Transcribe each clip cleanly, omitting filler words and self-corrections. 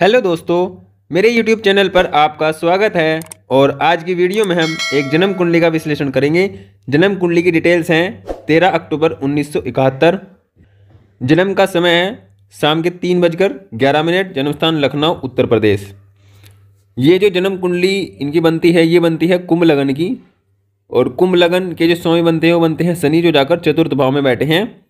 Hello दोस्तों, मेरे YouTube channel पर आपका स्वागत है। और आज की वीडियो में हम एक जन्म कुंडली का विश्लेषण करेंगे। जन्म कुंडली की डिटेल्स हैं 13 अक्टूबर 1971। जन्म का समय है शाम के 3:11, जन्म स्थान लखनऊ उत्तर प्रदेश। ये जो जन्म कुंडली इनकी बनती है ये बनती है कुंभ लगन की। और कुंभ लगन के जो स्वामी बनते हैं वो बनते हैं शनि, जो जाकर चतुर्थ भाव में बैठे हैं।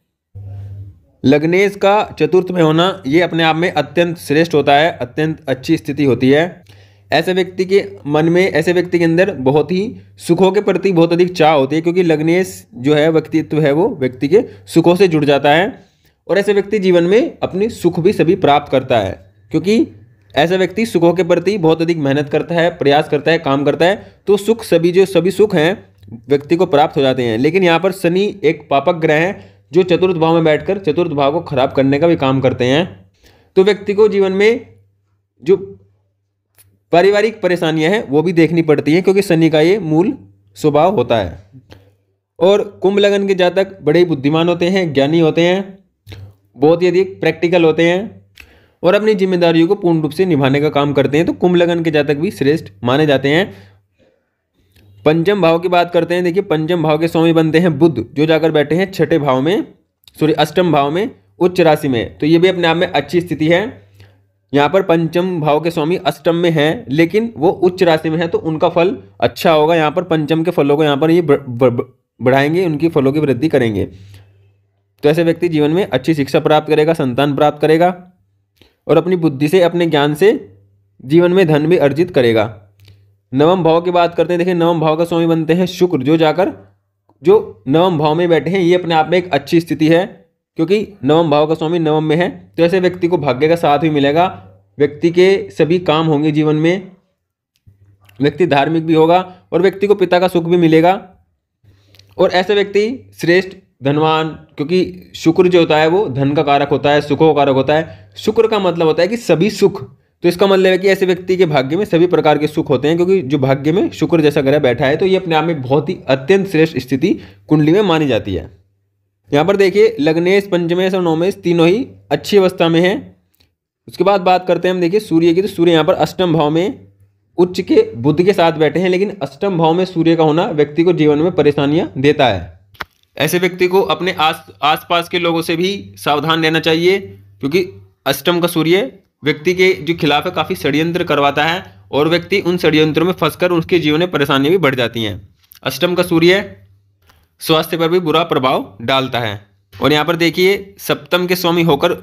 लग्नेश का चतुर्थ में होना ये अपने आप में अत्यंत श्रेष्ठ होता है, अत्यंत अच्छी स्थिति होती है। ऐसे व्यक्ति के मन में, ऐसे व्यक्ति के अंदर बहुत ही सुखों के प्रति बहुत अधिक चाह होती है, क्योंकि लग्नेश जो है व्यक्तित्व है वो व्यक्ति के सुखों से जुड़ जाता है। और ऐसे व्यक्ति जीवन में अपनी सुख भी सभी प्राप्त करता है, क्योंकि ऐसा व्यक्ति सुखों के प्रति बहुत अधिक मेहनत करता है, प्रयास करता है, काम करता है, तो सुख सभी सुख हैं व्यक्ति को प्राप्त हो जाते हैं। लेकिन यहाँ पर शनि एक पापक ग्रह है जो चतुर्थ भाव में बैठकर चतुर्थ भाव को खराब करने का भी काम करते हैं। तो व्यक्ति को जीवन में जो पारिवारिक परेशानियां हैं वो भी देखनी पड़ती हैं, क्योंकि शनि का ये मूल स्वभाव होता है। और कुंभ लगन के जातक बड़े ही बुद्धिमान होते हैं, ज्ञानी होते हैं, बहुत ही अधिक प्रैक्टिकल होते हैं और अपनी जिम्मेदारियों को पूर्ण रूप से निभाने का काम करते हैं। तो कुंभ लगन के जातक भी श्रेष्ठ माने जाते हैं। पंचम भाव की बात करते हैं। देखिए, पंचम भाव के स्वामी बनते हैं बुध, जो जाकर बैठे हैं छठे भाव में, अष्टम भाव में, उच्च राशि में। तो ये भी अपने आप में अच्छी स्थिति है। यहाँ पर पंचम भाव के स्वामी अष्टम में हैं, लेकिन वो उच्च राशि में है, तो उनका फल अच्छा होगा। यहाँ पर पंचम के फलों को यहाँ पर ये बढ़ाएंगे, उनकी फलों की वृद्धि करेंगे। तो ऐसे व्यक्ति जीवन में अच्छी शिक्षा प्राप्त करेगा, संतान प्राप्त करेगा और अपनी बुद्धि से, अपने ज्ञान से जीवन में धन भी अर्जित करेगा। नवम भाव की बात करते हैं। देखिए, नवम भाव का स्वामी बनते हैं शुक्र, जो नवम भाव में बैठे हैं। ये अपने आप में एक अच्छी स्थिति है, क्योंकि नवम भाव का स्वामी नवम में है। तो ऐसे व्यक्ति को भाग्य का साथ भी मिलेगा, व्यक्ति के सभी काम होंगे जीवन में, व्यक्ति धार्मिक भी होगा और व्यक्ति को पिता का सुख भी मिलेगा। और ऐसे व्यक्ति श्रेष्ठ धनवान, क्योंकि शुक्र जो होता है वो धन का कारक होता है, सुखों का कारक होता है। शुक्र का मतलब होता है कि सभी सुख। तो इसका मतलब है कि ऐसे व्यक्ति के भाग्य में सभी प्रकार के सुख होते हैं, क्योंकि जो भाग्य में शुक्र जैसा ग्रह बैठा है, तो ये अपने आप में बहुत ही अत्यंत श्रेष्ठ स्थिति कुंडली में मानी जाती है। यहाँ पर देखिए, लग्नेश, पंचमेश और नवमेश तीनों ही अच्छी अवस्था में हैं। उसके बाद बात करते हैं हम देखिए सूर्य की। तो सूर्य यहाँ पर अष्टम भाव में उच्च के बुध के साथ बैठे हैं, लेकिन अष्टम भाव में सूर्य का होना व्यक्ति को जीवन में परेशानियां देता है। ऐसे व्यक्ति को अपने आसपास के लोगों से भी सावधान रहना चाहिए, क्योंकि अष्टम का सूर्य व्यक्ति के जो खिलाफ है काफी षड्यंत्र करवाता है और व्यक्ति उन षड्यंत्रों में फंसकर उसके जीवन में परेशानियां भी बढ़ जाती हैं। अष्टम का सूर्य स्वास्थ्य पर भी बुरा प्रभाव डालता है। और यहाँ पर देखिए, सप्तम के स्वामी होकर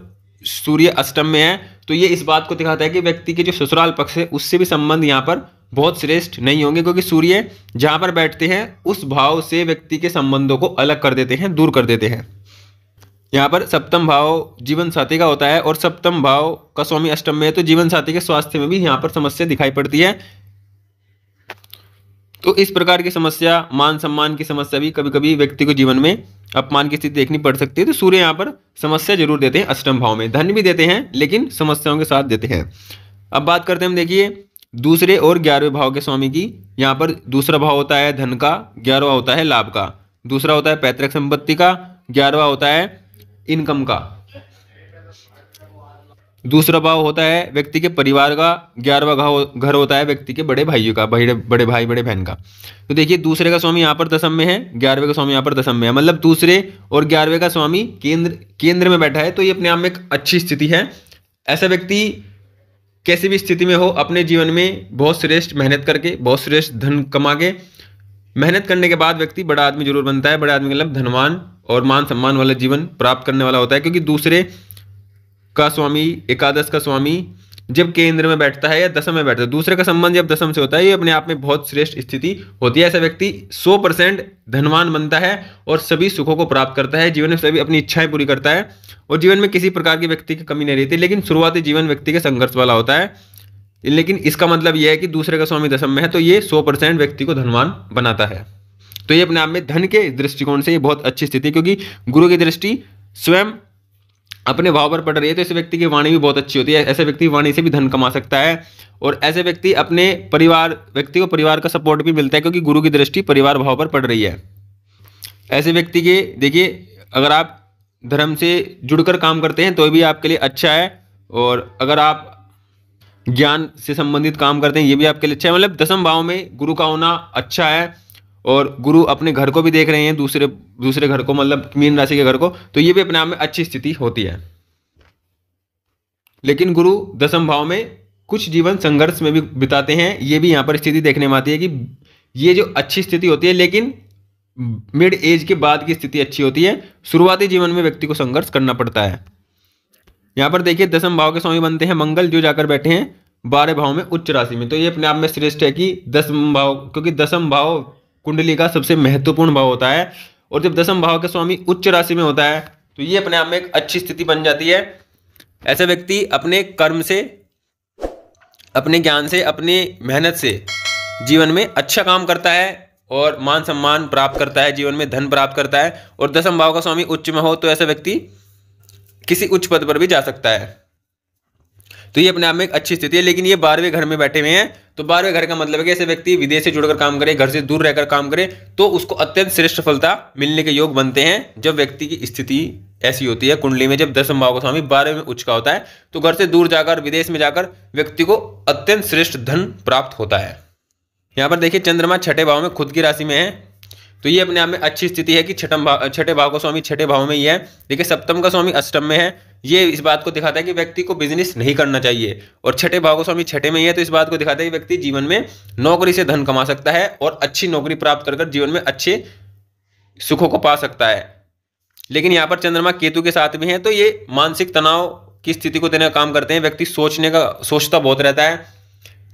सूर्य अष्टम में है, तो ये इस बात को दिखाता है कि व्यक्ति के जो ससुराल पक्ष है उससे भी संबंध यहाँ पर बहुत श्रेष्ठ नहीं होंगे, क्योंकि सूर्य जहाँ पर बैठते हैं उस भाव से व्यक्ति के संबंधों को अलग कर देते हैं, दूर कर देते हैं। यहाँ पर सप्तम भाव जीवन साथी का होता है और सप्तम भाव का स्वामी अष्टम में है, तो जीवन साथी के स्वास्थ्य में भी यहाँ पर समस्या दिखाई पड़ती है। तो इस प्रकार की समस्या, मान सम्मान की समस्या भी कभी कभी व्यक्ति को जीवन में अपमान की स्थिति देखनी पड़ सकती है। तो सूर्य यहाँ पर समस्या जरूर देते हैं अष्टम भाव में, धन भी देते हैं लेकिन समस्याओं के साथ देते हैं। अब बात करते हैं हम देखिए दूसरे और 11वें भाव के स्वामी की। यहाँ पर दूसरा भाव होता है धन का, 11वां होता है लाभ का, दूसरा होता है पैतृक संपत्ति का, 11वां होता है इनकम का, दूसरा भाव होता है व्यक्ति के परिवार का, 11वां घर होता है व्यक्ति के बड़े भाइयों का, बड़े भाई बड़े बहन का। तो देखिए, दूसरे का स्वामी यहाँ पर दशम में है, 11वें का स्वामी यहाँ पर दशम में है, मतलब दूसरे और 11वें का स्वामी केंद्र में बैठा है। तो ये अपने आप में एक अच्छी स्थिति है। ऐसा व्यक्ति कैसी भी स्थिति में हो, अपने जीवन में बहुत श्रेष्ठ मेहनत करके, बहुत श्रेष्ठ धन कमा के, मेहनत करने के बाद व्यक्ति बड़ा आदमी जरूर बनता है। बड़ा आदमी मतलब धनवान और मान सम्मान वाला जीवन प्राप्त करने वाला होता है, क्योंकि दूसरे का स्वामी, एकादश का स्वामी जब केंद्र में बैठता है या दशम में बैठता है, दूसरे का संबंध जब दशम से होता है, ये अपने आप में बहुत श्रेष्ठ स्थिति होती है। ऐसा व्यक्ति 100% धनवान बनता है और सभी सुखों को प्राप्त करता है, जीवन में सभी अपनी इच्छाएं पूरी करता है और जीवन में किसी प्रकार की व्यक्ति की कमी नहीं रहती। लेकिन शुरुआती जीवन व्यक्ति के संघर्ष वाला होता है। लेकिन इसका मतलब यह है कि दूसरे का स्वामी दशम में है, तो ये 100% व्यक्ति को धनवान बनाता है। तो ये अपने आप में धन के दृष्टिकोण से ये बहुत अच्छी स्थिति है, क्योंकि गुरु की दृष्टि स्वयं अपने भाव पर पड़ रही है। तो ऐसे व्यक्ति की वाणी भी बहुत अच्छी होती है। ऐसे व्यक्ति वाणी से भी धन कमा सकता है और ऐसे व्यक्ति अपने व्यक्ति को परिवार का सपोर्ट भी मिलता है, क्योंकि गुरु की दृष्टि परिवार भाव पर पड़ रही है। ऐसे व्यक्ति के देखिए, अगर आप धर्म से जुड़कर काम करते हैं तो भी आपके लिए अच्छा है, और अगर आप ज्ञान से संबंधित काम करते हैं, ये भी आपके लिए अच्छा है। मतलब दसम भाव में गुरु का होना अच्छा है, और गुरु अपने घर को भी देख रहे हैं, दूसरे घर को, मतलब मीन राशि के घर को, तो ये भी अपने आप में अच्छी स्थिति होती है। लेकिन गुरु दसम भाव में कुछ जीवन संघर्ष में भी बिताते हैं, ये भी यहाँ पर स्थिति देखने में आती है कि ये जो अच्छी स्थिति होती है, लेकिन मिड एज के बाद की स्थिति अच्छी होती है। शुरुआती जीवन में व्यक्ति को संघर्ष करना पड़ता है। यहाँ पर देखिए दसम भाव के स्वामी बनते हैं मंगल, जो जाकर बैठे हैं 12 भाव में उच्च राशि में। तो ये अपने आप में श्रेष्ठ है कि दसम भाव, क्योंकि दसम भाव कुंडली का सबसे महत्वपूर्ण भाव होता है, और जब दसम भाव के स्वामी उच्च राशि में होता है तो ये अपने आप में एक अच्छी स्थिति बन जाती है। ऐसा व्यक्ति अपने कर्म से, अपने ज्ञान से, अपनी मेहनत से जीवन में अच्छा काम करता है और मान सम्मान प्राप्त करता है, जीवन में धन प्राप्त करता है। और दसम भाव का स्वामी उच्च में हो तो ऐसा व्यक्ति किसी उच्च पद पर भी जा सकता है। तो ये अपने आप में एक अच्छी स्थिति है। लेकिन ये 12वें घर में बैठे हुए हैं, तो 12वें घर का मतलब है कि ऐसे व्यक्ति विदेश से जुड़कर काम करे, घर से दूर रहकर काम करे, तो उसको अत्यंत श्रेष्ठ सफलता मिलने के योग बनते हैं। जब व्यक्ति की स्थिति ऐसी होती है कुंडली में, जब दसम भाव का स्वामी 12वें में उच्च का होता है, तो घर से दूर जाकर, विदेश में जाकर व्यक्ति को अत्यंत श्रेष्ठ धन प्राप्त होता है। यहाँ पर देखिए चंद्रमा छठे भाव में खुद की राशि में है, तो ये अपने आप में अच्छी स्थिति है कि छठे भाव का स्वामी छठे भाव में ही है। देखिए सप्तम का स्वामी अष्टम में है, ये इस बात को दिखाता है कि व्यक्ति को बिजनेस नहीं करना चाहिए, और छठे भाव का स्वामी छठे में ही है, तो इस बात को दिखाता है कि व्यक्ति जीवन में नौकरी से धन कमा सकता है और अच्छी नौकरी प्राप्त कर जीवन में अच्छे सुखों को पा सकता है। लेकिन यहाँ पर चंद्रमा केतु के साथ में है, तो ये मानसिक तनाव की स्थिति को देने का काम करते हैं। व्यक्ति सोचता बहुत रहता है।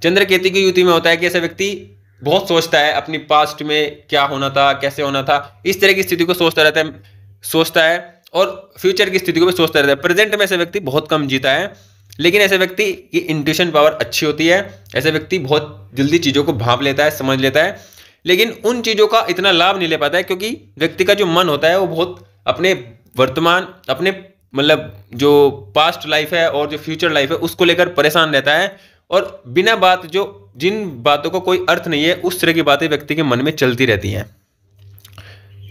चंद्र केतु की युति में होता है कि ऐसा व्यक्ति बहुत सोचता है अपनी पास्ट में क्या होना था, कैसे होना था, इस तरह की स्थिति को सोचता है और फ्यूचर की स्थिति को भी सोचता रहता है। प्रेजेंट में ऐसा व्यक्ति बहुत कम जीता है, लेकिन ऐसे व्यक्ति की इंट्यूशन पावर अच्छी होती है। ऐसे व्यक्ति बहुत जल्दी चीज़ों को भांप लेता है, समझ लेता है, लेकिन उन चीज़ों का इतना लाभ नहीं ले पाता है, क्योंकि व्यक्ति का जो मन होता है वो बहुत अपने वर्तमान, अपने मतलब जो पास्ट लाइफ है और जो फ्यूचर लाइफ है उसको लेकर परेशान रहता है, और बिना बात, जो जिन बातों को कोई अर्थ नहीं है, उस तरह की बातें व्यक्ति के मन में चलती रहती हैं।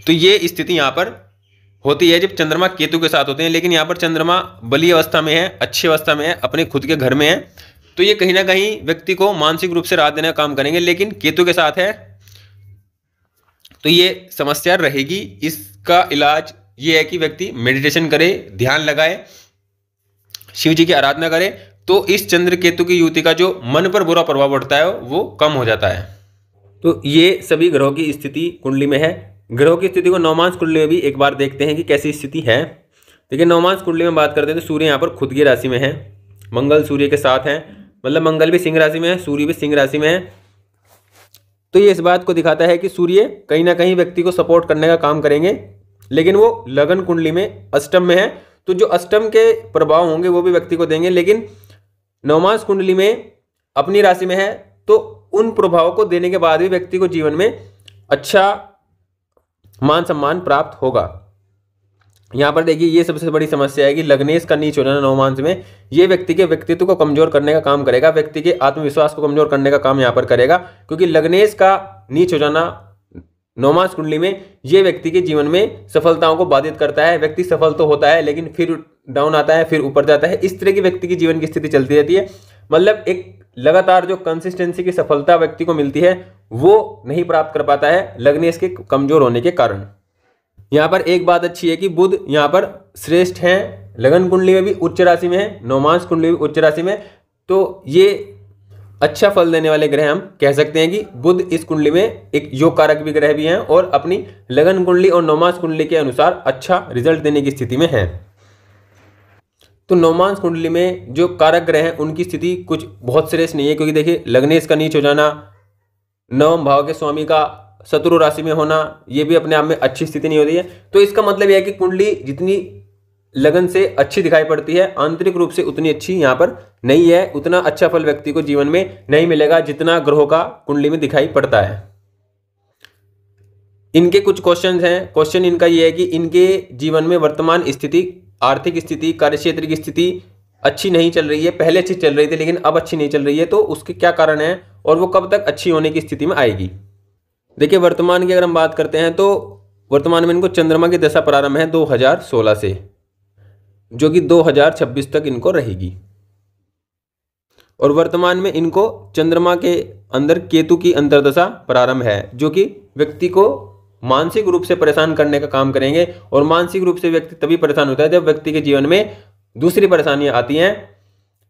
तो ये स्थिति यहाँ पर होती है जब चंद्रमा केतु के साथ होते हैं। लेकिन यहाँ पर चंद्रमा बली अवस्था में है, अच्छी अवस्था में है, अपने खुद के घर में है, तो ये कहीं ना कहीं व्यक्ति को मानसिक रूप से राहत देने का काम करेंगे। लेकिन केतु के साथ है तो ये समस्या रहेगी। इसका इलाज ये है कि व्यक्ति मेडिटेशन करे, ध्यान लगाए, शिव जी की आराधना करे, तो इस चंद्र केतु की युति का जो मन पर बुरा प्रभाव पड़ता है वो कम हो जाता है। तो ये सभी ग्रहों की स्थिति कुंडली में है। ग्रहों की स्थिति को नवमांश कुंडली में भी एक बार देखते हैं कि कैसी स्थिति है। देखिए नवमांश कुंडली में बात करते हैं तो सूर्य यहाँ पर खुद की राशि में है, मंगल सूर्य के साथ है, मतलब मंगल भी सिंह राशि में है, सूर्य भी सिंह राशि में है। तो ये इस बात को दिखाता है कि सूर्य कहीं ना कहीं व्यक्ति को सपोर्ट करने का काम करेंगे, लेकिन वो लगन कुंडली में अष्टम में है, तो जो अष्टम के प्रभाव होंगे वो भी व्यक्ति को देंगे। लेकिन नवमांश कुंडली में अपनी राशि में है, तो उन प्रभावों को देने के बाद भी व्यक्ति को जीवन में अच्छा मान सम्मान प्राप्त होगा। यहाँ पर देखिए ये सबसे बड़ी समस्या है कि लग्नेश का नीच हो जाना नवमांश में, ये व्यक्ति के व्यक्तित्व को कमजोर करने का काम करेगा, व्यक्ति के आत्मविश्वास को कमजोर करने का काम यहाँ पर करेगा। क्योंकि लग्नेश का नीच हो जाना नवमांश कुंडली में ये व्यक्ति के जीवन में सफलताओं को बाधित करता है। व्यक्ति सफल तो होता है लेकिन फिर डाउन आता है, फिर ऊपर जाता है, इस तरह की व्यक्ति की जीवन की स्थिति चलती रहती है। मतलब एक लगातार जो कंसिस्टेंसी की सफलता व्यक्ति को मिलती है वो नहीं प्राप्त कर पाता है लग्नेश के कमजोर होने के कारण। यहाँ पर एक बात अच्छी है कि बुध यहाँ पर श्रेष्ठ हैं, लगन कुंडली में भी उच्च राशि में है, नवमांश कुंडली में भी उच्च राशि में, तो ये अच्छा फल देने वाले ग्रह हम कह सकते हैं कि बुध इस कुंडली में एक योग कारक भी ग्रह भी हैं और अपनी लगन कुंडली और नवमांश कुंडली के अनुसार अच्छा रिजल्ट देने की स्थिति में है। तो नवमांश कुंडली में जो कारक ग्रह हैं उनकी स्थिति कुछ बहुत श्रेष्ठ नहीं है, क्योंकि देखिए लग्नेश का नीच हो जाना, नवम भाव के स्वामी का शत्रु राशि में होना, ये भी अपने आप में अच्छी स्थिति नहीं होती है। तो इसका मतलब यह है कि कुंडली जितनी लगन से अच्छी दिखाई पड़ती है, आंतरिक रूप से उतनी अच्छी यहाँ पर नहीं है, उतना अच्छा फल व्यक्ति को जीवन में नहीं मिलेगा जितना ग्रहों का कुंडली में दिखाई पड़ता है। इनके कुछ क्वेश्चन हैं। क्वेश्चन इनका ये है कि इनके जीवन में वर्तमान स्थिति, आर्थिक स्थिति, कार्यक्षेत्र की स्थिति अच्छी नहीं चल रही है। पहले अच्छी चल रही थी लेकिन अब अच्छी नहीं चल रही है, तो उसके क्या कारण है और वो कब तक अच्छी होने की स्थिति में आएगी। देखिए वर्तमान की अगर हम बात करते हैं तो वर्तमान में इनको चंद्रमा की दशा प्रारंभ है 2016 से, जो कि 2026 तक इनको रहेगी। और वर्तमान में इनको चंद्रमा के अंदर केतु की अंतर्दशा प्रारंभ है, जो कि व्यक्ति को मानसिक रूप से परेशान करने का काम करेंगे। और मानसिक रूप से व्यक्ति तभी परेशान होता है जब व्यक्ति के जीवन में दूसरी परेशानियां आती हैं,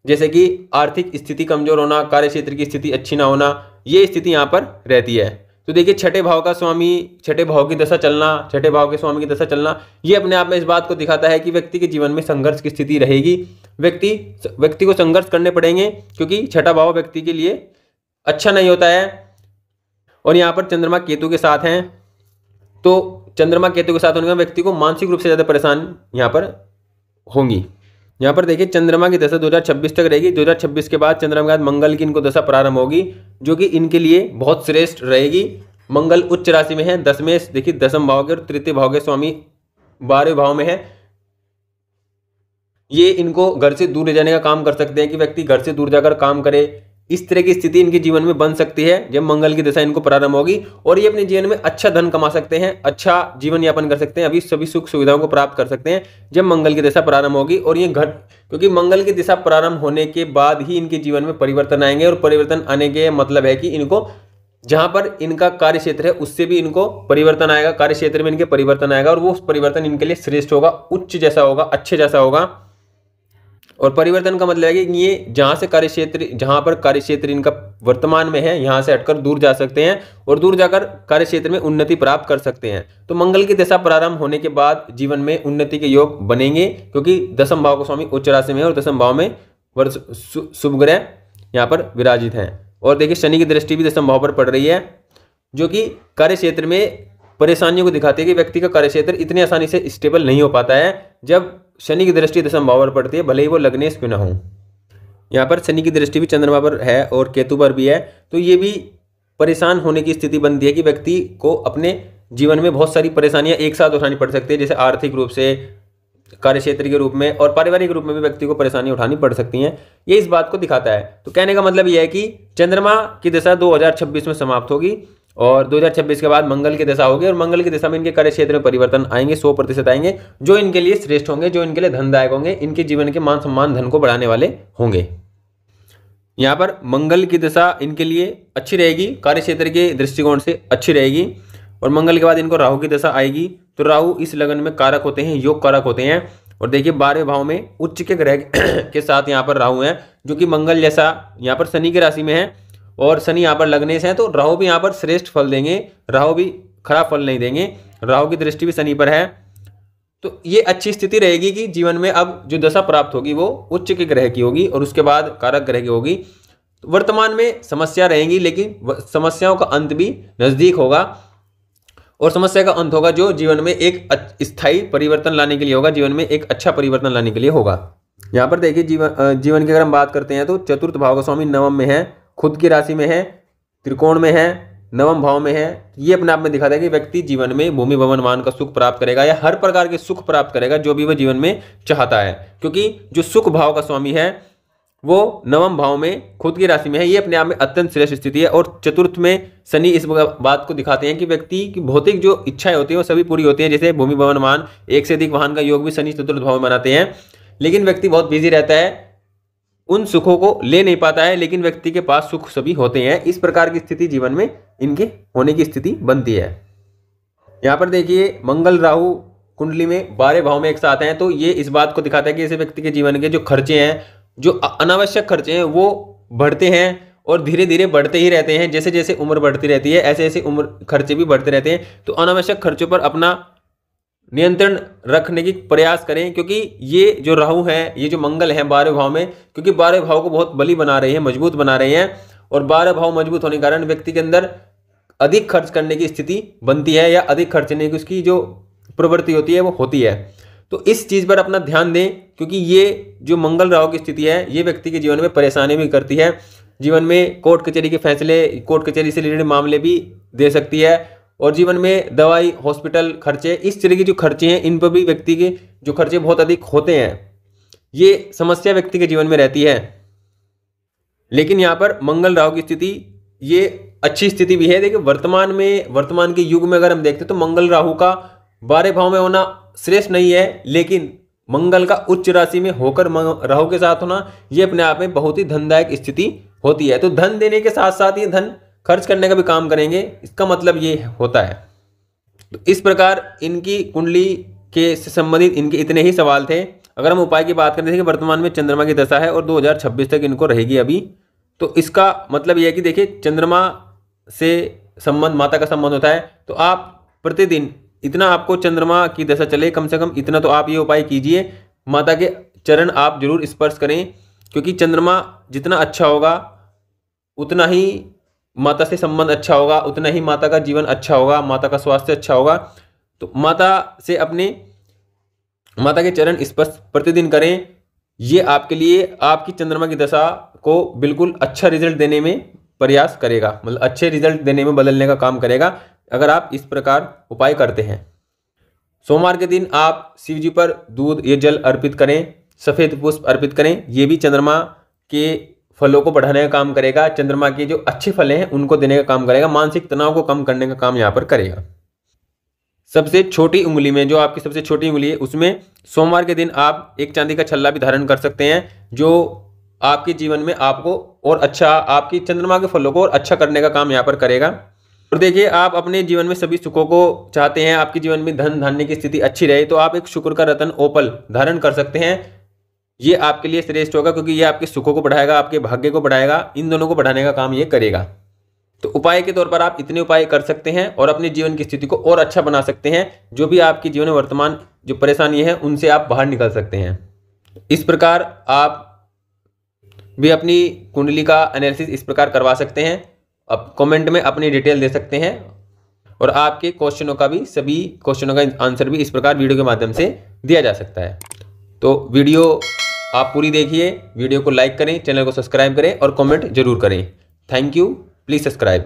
जैसे कि आर्थिक स्थिति कमजोर होना, कार्य क्षेत्र की स्थिति अच्छी ना होना, ये स्थिति यहाँ पर रहती है। तो देखिए छठे भाव का स्वामी, छठे भाव की दशा चलना, छठे भाव के स्वामी की दशा चलना, ये अपने आप में इस बात को दिखाता है कि व्यक्ति के जीवन में संघर्ष की स्थिति रहेगी। व्यक्ति को संघर्ष करने पड़ेंगे, क्योंकि छठा भाव व्यक्ति के लिए अच्छा नहीं होता है। और यहाँ पर चंद्रमा केतु के साथ हैं, तो चंद्रमा केतु के साथ होने का व्यक्ति को मानसिक रूप से ज्यादा परेशान यहाँ पर होंगी। यहाँ पर देखिए चंद्रमा की दशा 2026 तक रहेगी। 2026 के बाद चंद्रमा के बाद मंगल की इनको दशा प्रारंभ होगी, जो कि इनके लिए बहुत श्रेष्ठ रहेगी। मंगल उच्च राशि में है, 10 में देखिए दसम भाव के और तृतीय भाव के स्वामी 12वें भाव में है। ये इनको घर से दूर ले जाने का काम कर सकते हैं कि व्यक्ति घर से दूर जाकर काम करे। इस तरह की स्थिति इनके जीवन में बन सकती है जब मंगल की दशा इनको प्रारंभ होगी। और ये अपने जीवन में अच्छा धन कमा सकते हैं, अच्छा जीवन यापन कर सकते हैं, अभी सभी सुख सुविधाओं को प्राप्त कर सकते हैं जब मंगल की दशा प्रारंभ होगी। और ये क्योंकि मंगल की दिशा प्रारंभ होने के बाद ही इनके जीवन में परिवर्तन आएंगे। और परिवर्तन आने के मतलब है कि इनको जहां पर इनका कार्य क्षेत्र है उससे भी इनको परिवर्तन आएगा, कार्य क्षेत्र में इनके परिवर्तन आएगा, और वो परिवर्तन इनके लिए श्रेष्ठ होगा, उच्च जैसा होगा, अच्छे जैसा होगा। और परिवर्तन का मतलब है कि ये जहां पर कार्य क्षेत्र इनका वर्तमान में है, यहां से हटकर दूर जा सकते हैं और दूर जाकर कार्य क्षेत्र में उन्नति प्राप्त कर सकते हैं। तो मंगल की दशा प्रारंभ होने के बाद जीवन में उन्नति के योग बनेंगे, क्योंकि दसम भाव का स्वामी उच्च राशि में है और दसम भाव में शुभ ग्रह यहाँ पर विराजित हैं। और देखिए शनि की दृष्टि भी दसम भाव पर पड़ रही है, जो कि कार्य क्षेत्र में परेशानियों को दिखाती है कि व्यक्ति का कार्य क्षेत्र इतनी आसानी से स्टेबल नहीं हो पाता है जब शनि की दृष्टि दसम भाव पर पड़ती है, भले ही वो लग्नेश क्यों ना हो। यहाँ पर शनि की दृष्टि भी चंद्रमा पर है और केतु पर भी है, तो ये भी परेशान होने की स्थिति बनती है कि व्यक्ति को अपने जीवन में बहुत सारी परेशानियां एक साथ उठानी पड़ सकती है, जैसे आर्थिक रूप से, कार्य क्षेत्र के रूप में और पारिवारिक रूप में भी व्यक्ति को परेशानी उठानी पड़ सकती हैं। ये इस बात को दिखाता है। तो कहने का मतलब यह है कि चंद्रमा की दशा 2026 में समाप्त होगी और 2026 के बाद मंगल की दशा होगी और मंगल की दशा में इनके कार्य क्षेत्र में परिवर्तन आएंगे, 100% आएंगे, जो इनके लिए श्रेष्ठ होंगे, जो इनके लिए धनदायक होंगे, इनके जीवन के मान सम्मान धन को बढ़ाने वाले होंगे। यहाँ पर मंगल की दशा इनके लिए अच्छी रहेगी, कार्य क्षेत्र के दृष्टिकोण से अच्छी रहेगी। और मंगल के बाद इनको राहु की दशा आएगी, तो राहु इस लगन में कारक होते हैं, योग कारक होते हैं। और देखिए 12वें भाव में उच्च के ग्रह के साथ यहाँ पर राहु है, जो कि मंगल जैसा यहाँ पर शनि की राशि में है और शनि यहाँ पर लग्नेश है, तो राहु भी यहाँ पर श्रेष्ठ फल देंगे, राहु भी खराब फल नहीं देंगे। राहु की दृष्टि भी शनि पर है, तो ये अच्छी स्थिति रहेगी कि जीवन में अब जो दशा प्राप्त होगी वो उच्च के ग्रह की होगी और उसके बाद कारक ग्रह की होगी। तो वर्तमान में समस्या रहेंगी, लेकिन समस्याओं का अंत भी नजदीक होगा और समस्या का अंत होगा जो जीवन में एक स्थायी परिवर्तन लाने के लिए होगा, जीवन में एक अच्छा परिवर्तन लाने के लिए होगा। यहाँ पर देखिए जीवन की अगर हम बात करते हैं तो चतुर्थ भाव का स्वामी नवम में है, खुद की राशि में है, त्रिकोण में है, नवम भाव में है। ये अपने आप में दिखाता है कि व्यक्ति जीवन में भूमि भवन वाहन का सुख प्राप्त करेगा या हर प्रकार के सुख प्राप्त करेगा जो भी वह जीवन में चाहता है, क्योंकि जो सुख भाव का स्वामी है वो नवम भाव में खुद की राशि में है। ये अपने आप में अत्यंत श्रेष्ठ स्थिति है। और चतुर्थ में शनि इस बात को दिखाते हैं कि व्यक्ति की भौतिक जो इच्छाएं होती है वो सभी पूरी होती है, जैसे भूमि भवन वाहन, एक से अधिक वाहन का योग भी शनि चतुर्थ भाव में बनाते हैं। लेकिन व्यक्ति बहुत बिजी रहता है, उन सुखों को ले नहीं पाता है, लेकिन व्यक्ति के पास सुख सभी होते हैं। इस प्रकार की स्थिति जीवन में इनके होने की स्थिति बनती है। यहाँ पर देखिए मंगल राहु कुंडली में 12 भाव में एक साथ हैं, तो ये इस बात को दिखाता है कि ऐसे व्यक्ति के जीवन के जो खर्चे हैं, जो अनावश्यक खर्चे हैं, वो बढ़ते हैं और धीरे धीरे बढ़ते ही रहते हैं। जैसे जैसे उम्र बढ़ती रहती है ऐसे ऐसे उम्र खर्चे भी बढ़ते रहते हैं। तो अनावश्यक खर्चों पर अपना नियंत्रण रखने की प्रयास करें, क्योंकि ये जो राहु है, ये जो मंगल है 12वें भाव में, क्योंकि 12वें भाव को बहुत बली बना रहे हैं, मजबूत बना रहे हैं। और 12 भाव मजबूत होने के कारण व्यक्ति के अंदर अधिक खर्च करने की स्थिति बनती है या अधिक खर्चने की उसकी जो प्रवृत्ति होती है वो होती है। तो इस चीज पर अपना ध्यान दें, क्योंकि ये जो मंगल राहु की स्थिति है ये व्यक्ति के जीवन में परेशानी भी करती है। जीवन में कोर्ट कचहरी के फैसले, कोर्ट कचहरी से रिलेटेड मामले भी दे सकती है। और जीवन में दवाई, हॉस्पिटल खर्चे, इस तरह की जो खर्चे हैं इन पर भी व्यक्ति के जो खर्चे बहुत अधिक होते हैं, ये समस्या व्यक्ति के जीवन में रहती है। लेकिन यहाँ पर मंगल राहु की स्थिति ये अच्छी स्थिति भी है। देखिए वर्तमान के युग में अगर हम देखते हैं तो मंगल राहु का 12 भाव में होना श्रेष्ठ नहीं है, लेकिन मंगल का उच्च राशि में होकर राहु के साथ होना, ये अपने आप में बहुत ही धनदायक स्थिति होती है। तो धन देने के साथ साथ ये धन खर्च करने का भी काम करेंगे, इसका मतलब ये होता है। तो इस प्रकार इनकी कुंडली के से संबंधित इनके इतने ही सवाल थे। अगर हम उपाय की बात करते हैं कि वर्तमान में चंद्रमा की दशा है और 2026 तक इनको रहेगी अभी, तो इसका मतलब यह है कि देखिए चंद्रमा से संबंध, माता का संबंध होता है। तो आप प्रतिदिन इतना आपको चंद्रमा की दशा चले कम से कम इतना तो आप ये उपाय कीजिए, माता के चरण आप जरूर स्पर्श करें, क्योंकि चंद्रमा जितना अच्छा होगा उतना ही माता से संबंध अच्छा होगा, उतना ही माता का जीवन अच्छा होगा, माता का स्वास्थ्य अच्छा होगा। तो माता के चरण स्पर्श प्रतिदिन करें। ये आपके लिए आपकी चंद्रमा की दशा को बिल्कुल अच्छा रिजल्ट देने में प्रयास करेगा, मतलब अच्छे रिजल्ट देने में बदलने का काम करेगा अगर आप इस प्रकार उपाय करते हैं। सोमवार के दिन आप शिव जी पर दूध या जल अर्पित करें, सफेद पुष्प अर्पित करें, ये भी चंद्रमा के फलों को बढ़ाने का काम करेगा, चंद्रमा के जो अच्छे फल हैं उनको देने का काम करेगा, मानसिक तनाव को कम करने का काम यहाँ पर करेगा। सबसे छोटी उंगली में, जो आपकी सबसे छोटी उंगली है, उसमें सोमवार के दिन आप एक चांदी का छल्ला भी धारण कर सकते हैं, जो आपके जीवन में आपको और अच्छा, आपकी चंद्रमा के फलों को और अच्छा करने का काम यहाँ पर करेगा। और देखिए आप अपने जीवन में सभी सुखों को चाहते हैं, आपके जीवन में धन धान्य की स्थिति अच्छी रहे, तो आप एक शुक्र का रत्न ओपल धारण कर सकते हैं। ये आपके लिए श्रेष्ठ होगा, क्योंकि ये आपके सुखों को बढ़ाएगा, आपके भाग्य को बढ़ाएगा, इन दोनों को बढ़ाने का काम ये करेगा। तो उपाय के तौर पर आप इतने उपाय कर सकते हैं और अपने जीवन की स्थिति को और अच्छा बना सकते हैं। जो भी आपके जीवन में वर्तमान जो परेशानी है उनसे आप बाहर निकल सकते हैं। इस प्रकार आप भी अपनी कुंडली का एनालिसिस इस प्रकार करवा सकते हैं। अब कमेंट में अपनी डिटेल दे सकते हैं और आपके क्वेश्चनों का भी, सभी क्वेश्चनों का आंसर भी इस प्रकार वीडियो के माध्यम से दिया जा सकता है। तो वीडियो आप पूरी देखिए, वीडियो को लाइक करें, चैनल को सब्सक्राइब करें और कमेंट जरूर करें। Thank you, please subscribe.